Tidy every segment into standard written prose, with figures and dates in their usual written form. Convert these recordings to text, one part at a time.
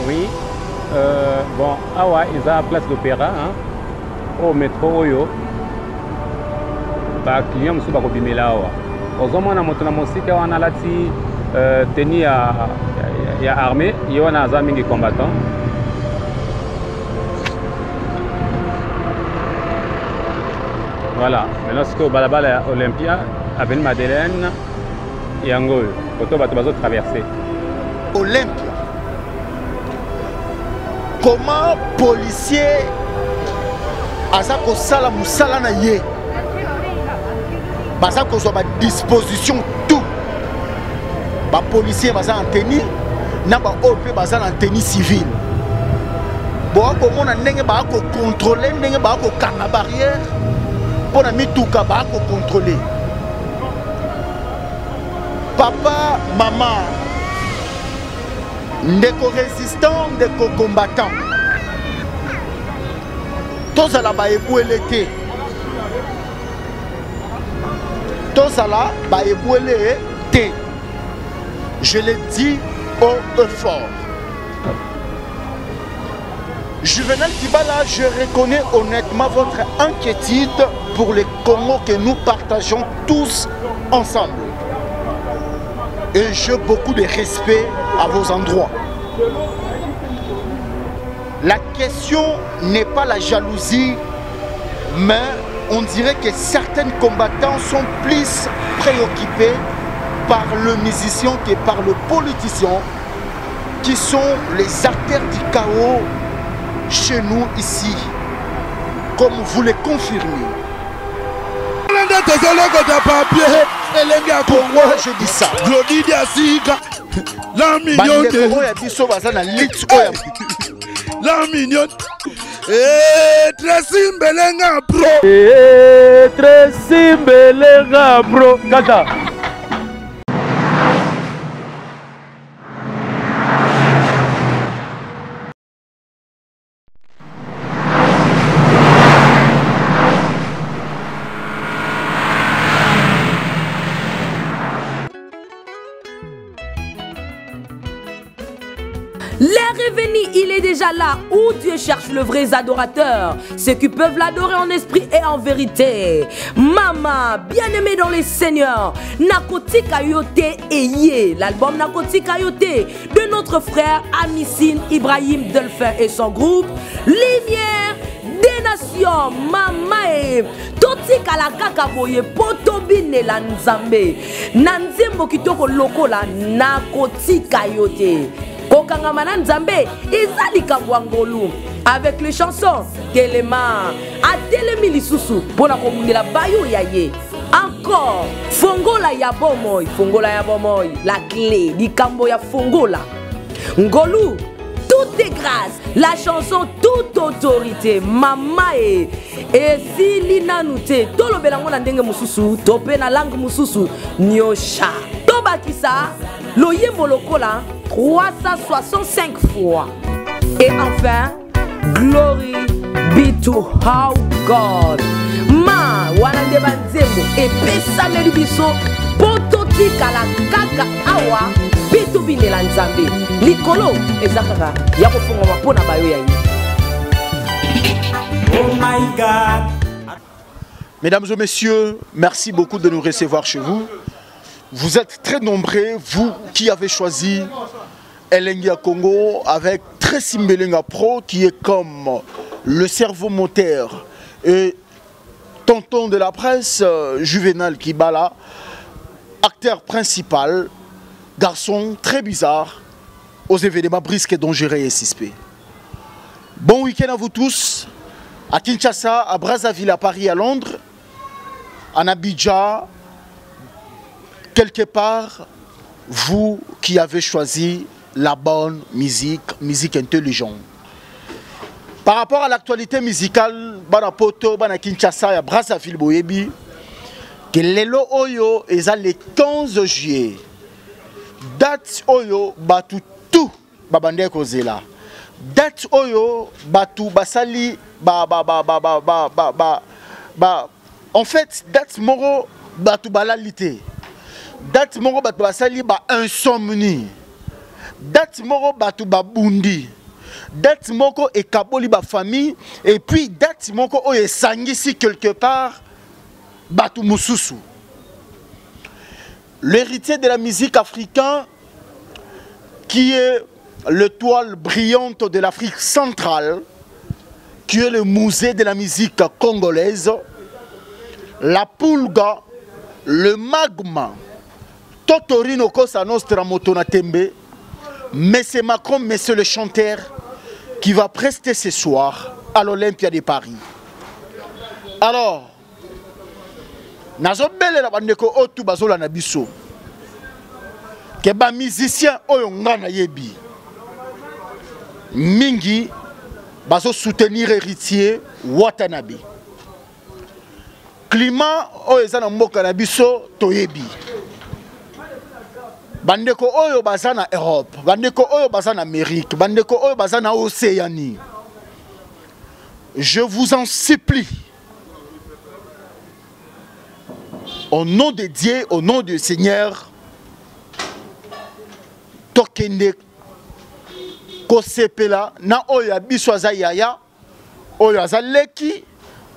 Oui. Bon, awa, ils ont la place d'opéra, hein, au métro Oyo. Bah, client, monsieur, bah, bimela awa. Aux hommes, on a monté la musique, on a lati tenue à armée, et on a des combattants. Voilà. Maintenant, c'est que Balabala Olympia, avec Madeleine et Angoy, pour bateau traverser. Olympia. Comment policier asa ko sala musala na ye basa ko so ba disposition tout ba policier basa en tenue na ba OP basa en tenue civile bo ko mona ndenge ba ko contrôler ndenge ba ko kanga barrière pona mituka ba ko contrôler papa maman ndeko résistant ndeko combattant tozala baebwele te tozala baebwele te je le dis haut et fort. Juvénal Kibala, je reconnais honnêtement votre inquiétude pour les Congo que nous partageons tous ensemble et j'ai beaucoup de respect à vos endroits. La question n'est pas la jalousie, mais on dirait que certains combattants sont plus préoccupés par le musicien que par le politicien, qui sont les acteurs du chaos chez nous ici, comme vous le confirmez. Pourquoi je dis ça? La mignonne, la mignonne, Tracy Mbelenga bro, Tracy Mbelenga bro, Gata. L'air est venu, il est déjà là où Dieu cherche le vrai adorateur, ceux qui peuvent l'adorer en esprit et en vérité. Maman, bien-aimé dans les seigneurs, Nakoti Kayote Eye, l'album Nakoti Kayote de notre frère Amissine Ibrahim Delphin et son groupe Lumière des Nations. Mama Toti Kalakaka Boye Potobine la Nzambe Nanzembo Kitoko Lokola Nakoti Kayote Kokangamana Nzambe Izali Kabwangolu avec les chansons Kelema Atelemi Lisusu Pona Komundela Bayo Yaye. Encore Fongola Yabomoy, Fongola Yabomoy, la clé Likambo ya Fongola Ngolu. Tout est grâce, la chanson toute autorité, mama et si lina nute, tolo belango na ndenge mususu, tope na langue mususu, nyosha. Toba kisa, loyembo lokola 365 fois. Et enfin, glory be to our God. Ma wanande banzembo et pesa melibiso pototi kala kaka awa. Oh my God. Mesdames et messieurs, merci beaucoup de nous recevoir chez vous. Vous êtes très nombreux, vous qui avez choisi Elengia Congo avec Tracy Mbelenga Pro qui est comme le cerveau moteur et tonton de la presse, Juvénal Kibala, acteur principal. Garçon très bizarre aux événements brisques et dangereux et suspects. Bon week-end à vous tous, à Kinshasa, à Brazzaville, à Paris, à Londres, en Abidjan, quelque part, vous qui avez choisi la bonne musique, musique intelligente. Par rapport à l'actualité musicale, Bana Poto, Bana Kinshasa, à Brazzaville, Boyebi, que Lelo Oyo est le 15 juillet. Date Oyo batu tout babande kozela. Date Oyo batu basali en fait date moro batu balalite. Date moro batu basali insomnie. date moko batu babundi, date moko ekaboli ba famille, et puis date moko o esangisi quelque part batu mususu. L'héritier de la musique africaine, qui est l'étoile brillante de l'Afrique centrale, qui est le musée de la musique congolaise, la Pulga, le magma, Totorino Cosa Nostra Motona Tembe, Monsieur Macron, monsieur le chanteur, qui va prester ce soir à l'Olympia de Paris. Alors, nazo belle la bandeko otu bazola na biso. Ke ba musicien oyo ngana yebi. Mingi bazo soutenir héritier Watanabe. Climat oyo ezana mboka na biso toyebi. Bandeko oyo bazana Europe, bandeko oyo bazana Amérique, bandeko oyo bazana Océanie. Je vous en supplie, au nom de Dieu, au nom du Seigneur, tokende kosepela na oyo biso aza yaya, oyo aza leki,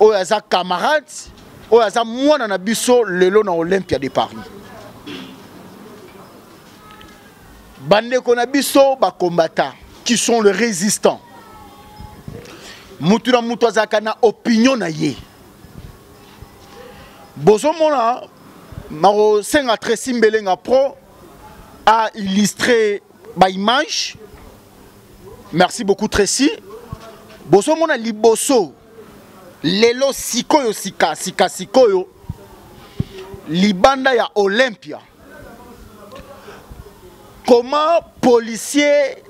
oyo aza camarade, oyo aza mwana na biso lelo na Olympia de Paris. Bandeko na biso ba combattants qui sont les résistants. Mutu na mutu azaka na opinion na ye. Bozo mona maro senga Tracy Mbelenga Pro a illustré ba image. Merci beaucoup Tracy. Bozo mona liboso lelo sikoyo sikoyo libanda ya Olympia. Comment policier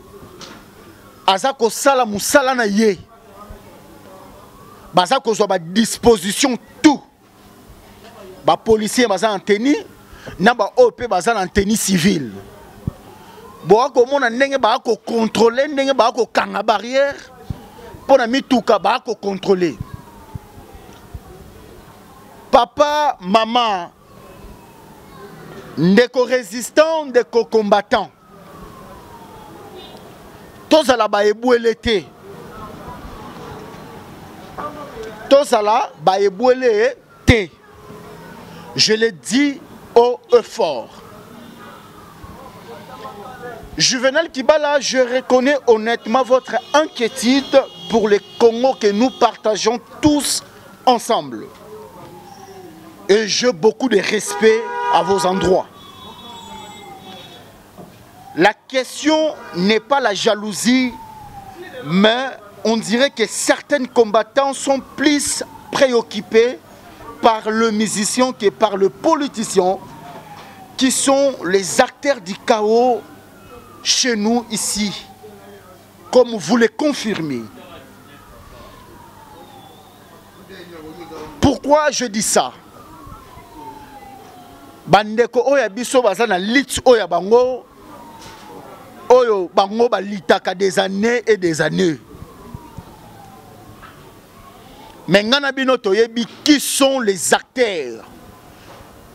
azako sala musala na ye bazako zo ba disposition tout ba policier baza en tenue na ba OP baza en tenue civile bo ako mona ndenge ba ko contrôler ndenge ba ko kanga barrière pona mituka ba ko contrôler papa maman ndeko résistant, ndeko combattant. Tous à la baebouele te. Tous à la baebouele te. Je le dis haut et fort. Juvenal Kibala, je reconnais honnêtement votre inquiétude pour les Congo que nous partageons tous ensemble. Et j'ai beaucoup de respect à vos endroits. La question n'est pas la jalousie, mais on dirait que certains combattants sont plus préoccupés par le musicien que par le politicien, qui sont les acteurs du chaos chez nous ici, comme vous le confirmez. Pourquoi je dis ça? Bandeko oya biso bazana lit oya bango oyo bango balitaka des années et des années. Mais ngana bino toyebi qui sont les acteurs.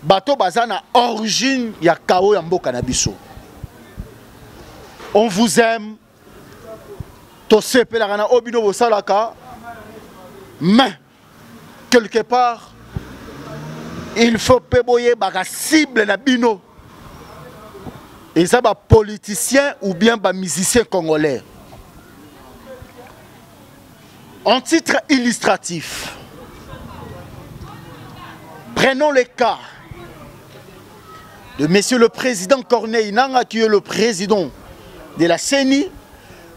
Bato bazana origine ya kao ya mboka na biso. On vous aime. To sepelaka na obino bosalaka. Mais quelque part il faut péboyer la cible na bino. Et ça va politicien ou bien ba musicien congolais. En titre illustratif, prenons le cas de monsieur le président Corneille Nangaa, qui est le président de la CENI,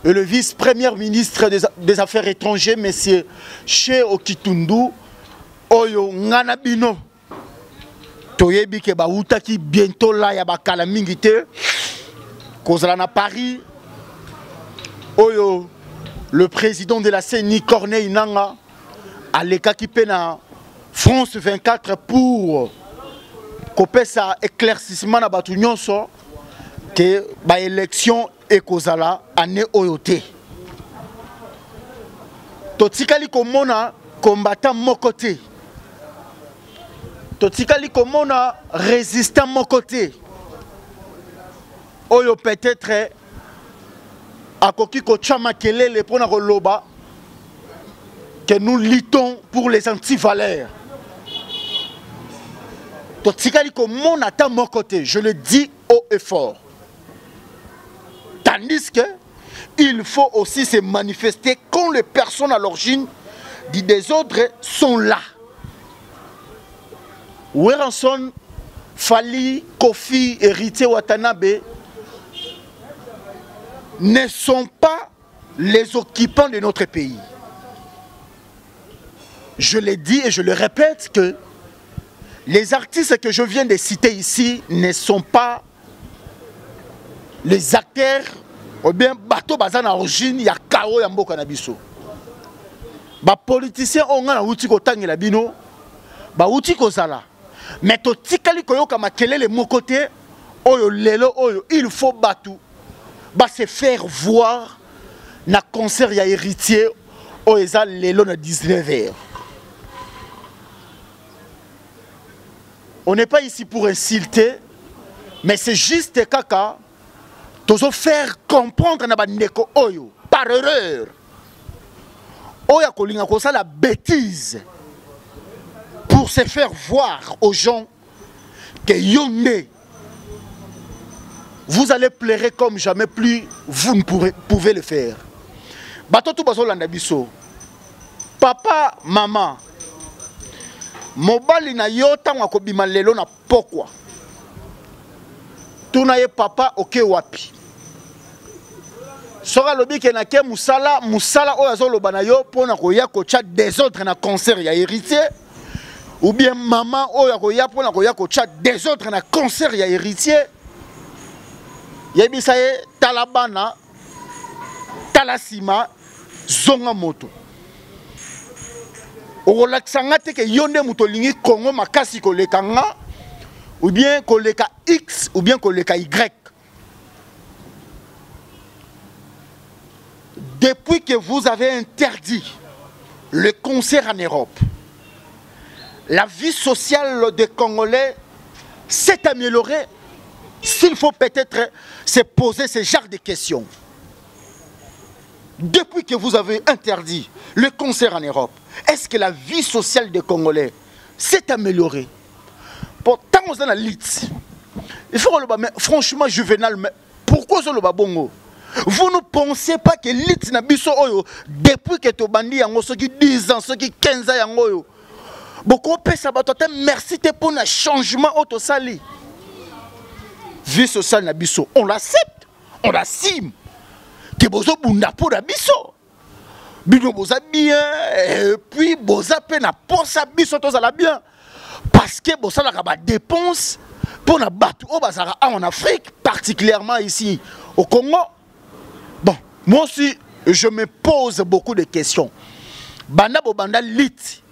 et le vice-premier ministre des Affaires étrangères, monsieur Che Okitundu, Oyo Nganabino. Toyebi ke ba utaki bientôt là ya bakala mingi te kozala na Paris oyo le président de la CENI Corneille Nangaa alekaki pe na France 24 pour kopesa éclaircissement na batu nyonso ke ba élection ekozala année oyo te. Totikali komona combattant moko te. Totikali komona résistant mon côté. Oyo peut-être akoki ko chama kelele pona ko loba que nous luttons pour les antivaleurs. Totikali ko mon ata mon côté, je le dis haut et fort. Tandis que il faut aussi se manifester quand les personnes à l'origine du désordre sont là. Weranson, Fali, Kofi, Héritier Watanabe ne sont pas les occupants de notre pays. Je l'ai dit et je le répète que les artistes que je viens de citer ici ne sont pas les acteurs ou bien bateau bazan origine ya kao ya mboka na biso. Ba politiciens on a outi ko tangela bino ba outi ko zala. Mais to tikali koyoka makelele mon côté oyo lelo oyo il faut batu ba se faire voir na concert ya héritier oyo lelo na 19h. On n'est pas ici pour insulter, mais c'est juste kaka tozo faire comprendre na bandeko oyo par erreur oya kolinga ko la bêtise pour se faire voir aux gens que yonde vous allez pleurer comme jamais plus vous ne pouvez le faire. Batoto bazolanda biso papa maman mobali na yo tango akobima lelo na pokwa tuna ye papa oke wapi soka lobi ke na ke musala oyo azoloba na yo pona koya kocha désordre na concert ya héritier ou bien maman oyo akoya pona koya kocha désordre na concert ya héritier yebisa ye talabana talasima zonga moto okolakisanga te ke yonde moto lingi Congo makasi koleka nga ou bien koleka X ou bien koleka Y. Depuis que vous avez interdit le concert en Europe, la vie sociale des Congolais s'est améliorée. S'il faut peut-être se poser ce genre de questions. Depuis que vous avez interdit le concert en Europe, est-ce que la vie sociale des Congolais s'est améliorée? Pourtant, on a la lutte. Il faut le mais franchement, Juvenal, mais pourquoi ça le bongo? Vous ne pensez pas que lutte na biso oyo depuis que tu bandi yango ceux qui 10 ans, ceux qui 15 ans yango yo. Beaucoup pesa bato te merci te pour un changement auto sali. Vie sociale na biso, on l'accepte, on l'assume. Que bozo bunda pour la biso. Bino boza bien et puis boza pe na posa biso to za bien. Parce que boza la ba dépense pour na batu au bazara en Afrique, particulièrement ici au Congo. Bon, moi aussi je me pose beaucoup de questions. Banda bo banda lit.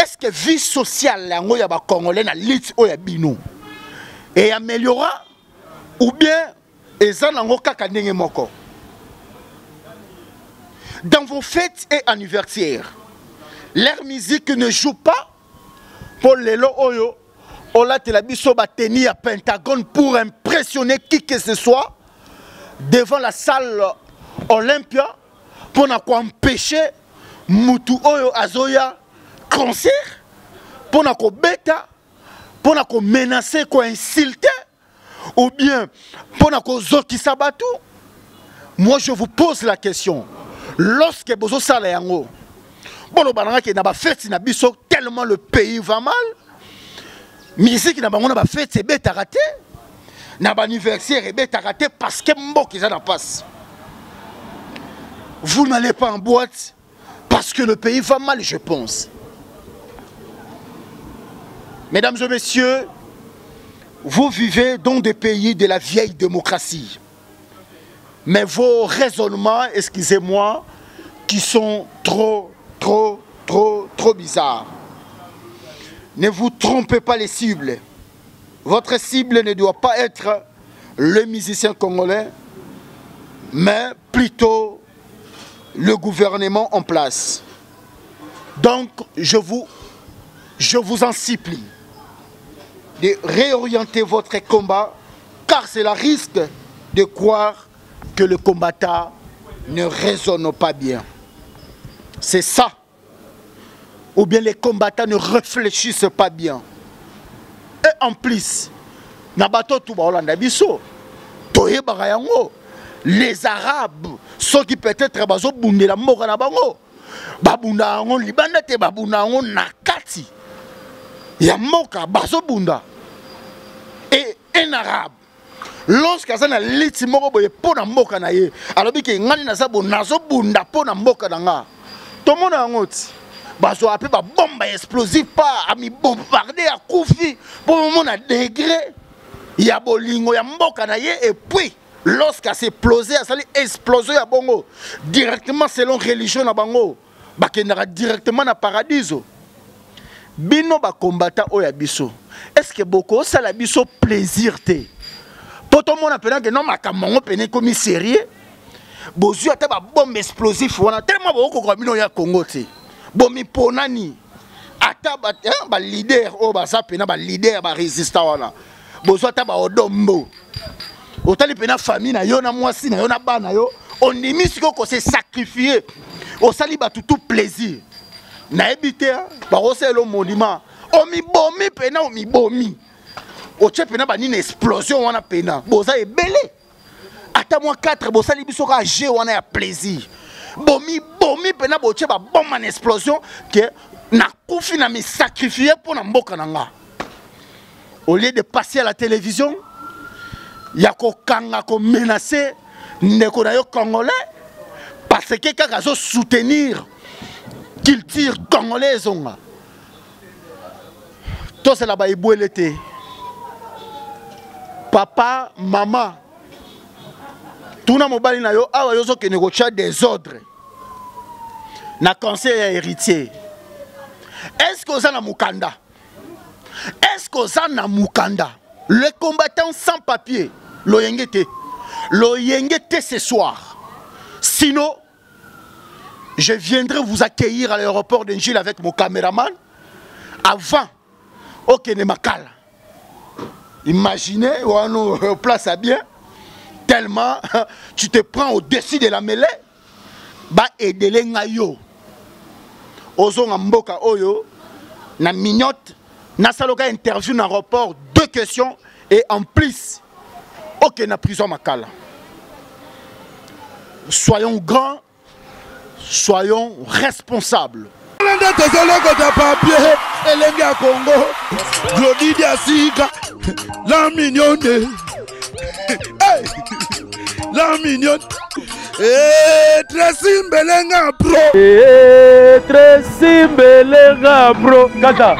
Est-ce que vie sociale la ngoya ba congolais na lit o ya bino et améliora ou bien ezana ngo kaka ndenge moko? Dans vos fêtes et anniversaires, leur musique ne joue pas pour les lo oyo. Ola telabiso ba tenir à Pentagone pour impressionner qui que ce soit devant la salle Olympia pour na ko empêcher mutu oyo azoya concert pour na ko beta pour na ko menacer ko insulter ou bien pour na ko zoki sabatu. Moi je vous pose la question. Lorsque bozo sala yango bolo bananga ke na ba fête na biso tellement le pays va mal, musique na bango na ba fête c'est beta raté, na ba anniversaire et beta raté parce que mboki ça na passe. Vous n'allez pas en boîte parce que le pays va mal, je pense. Mesdames et messieurs, vous vivez dans des pays de la vieille démocratie. Mais vos raisonnements, excusez-moi, qui sont trop bizarres. Ne vous trompez pas les cibles. Votre cible ne doit pas être le musicien congolais, mais plutôt le gouvernement en place. Donc, je vous en supplie de réorienter votre combat, car cela risque de croire que le combattant ne raisonne pas bien. C'est ça. Ou bien les combattants ne réfléchissent pas bien. Et en plus, les Arabes, ceux qui peut-être bazobundela mboka na bango, babunda ngo libanda te babunda ngo nakati ya mboka bazobunda. Et un Arabe, lorsqu'il a liti moko boye pona mboka na ye, alobi ke ngani na sabo nazobunda pona mboka na nga. Tomona ngoti bazo apé ba bombe explosive pas a mi bombarder à Koufi pour mon a degré ya bolingo ya mboka na ye. Et puis lorsqu'il s'est explosé, ça a explosé à Bongo directement selon religion na bango, ba kendara directement na paradiso. Bino ba combattant oya biso, est-ce que beaucoup ça la biso plaisir te? Poto mon appelant que non makamongo pene comme sérieux. Bozu ata ba bombe explosif wana tellement beaucoup ko bino ya Congo te. Bomi ponani ata ba leader o ba sa pena ba leader ba résistant wana. Bozu ata ba odombo. Otali pena famille na yo na mwasi na yo na bana yo, on dimisi ko se sacrifier. O sali ba tout plaisir. Na ebité ba roselo monument. O mi bomi pena o mi bomi. O tche pena ba ni explosion wana pena. Boza ebele. Ata moi 4 bosali biso ka jeu wana ya plaisir. Bomi pena bo tche ba bombe en explosion que na kufi na mi sacrifier pour na mboka nanga. Au lieu de passer à la télévision, ya ko kanga ko menacer ndeko na yo congolais parce que kaka zo soutenir culture congolaise onga. To c'est la ba ibwelete. Papa, maman, tout na mobali na yo awa yo zo ke négocier des ordres. Na conseil ya héritier. Est-ce que vous avez mukanda? Est-ce que vous avez mukanda? Le combattant sans papier, lo yengete ce soir. Sinon, je viendrai vous accueillir à l'aéroport d'Engil avec mon caméraman avant au Makala. Imaginez, on place à bien, tellement tu te prends au-dessus de la mêlée, bah edele ngayo. Ozo mboka oyo, na minute, na saloka interview dans l'aéroport, 2 questions et en plus, ok na prison Makala. Soyons grands, soyons responsables. La mignonne, la mignonne, très simbelenga bro, très simbelenga bro, kata.